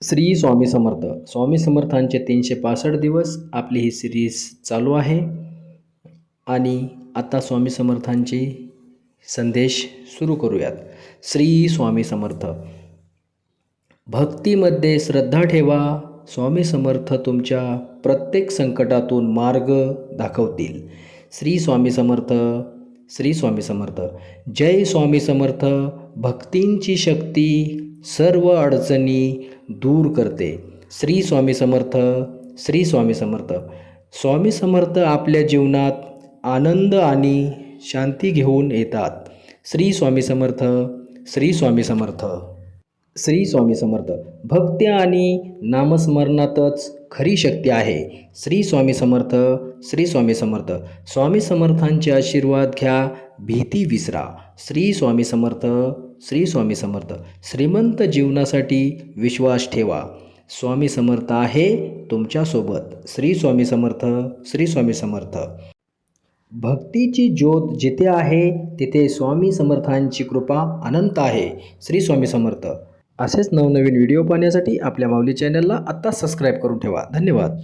श्री स्वामी समर्थ. स्वामी समर्थांचे 365 दिवस आपली ही सिरीज चालू आहे आणि आता स्वामी समर्थांचे संदेश सुरू करूयात. श्री स्वामी समर्थ. भक्तीमध्ये श्रद्धा ठेवा. स्वामी समर्थ तुमच्या प्रत्येक संकटातून मार्ग दाखवतील. श्री स्वामी समर्थ. श्री स्वामी समर्थ. जय स्वामी समर्थ. भक्तींची शक्ती सर्व अडचणी दूर करते. श्री स्वामी समर्थ. श्री स्वामी समर्थ. स्वामी समर्थ आपल्या जीवनात आनंद आणि शांती घेऊन येतात. श्री स्वामी समर्थ. श्री स्वामी समर्थ. श्री स्वामी समर्थ. भक्ती आणि नामस्मरणातच खरी शक्ती आहे. श्री स्वामी समर्थ. श्री स्वामी समर्थ. स्वामी समर्थांचे आशीर्वाद घ्या. भीती विसरा. श्री स्वामी समर्थ. श्री स्वामी समर्थ. श्रीमंत जीवनासाठी विश्वास ठेवा. स्वामी समर्थ आहे तुमच्यासोबत. श्री स्वामी समर्थ. श्री स्वामी समर्थ. भक्तीची ज्योत जिथे आहे तिथे स्वामी समर्थांची कृपा अनंत आहे. श्री स्वामी समर्थ. असेच नवनवीन व्हिडिओ पाहण्यासाठी आपल्या माऊली चॅनलला आत्ता सबस्क्राईब करून ठेवा. धन्यवाद.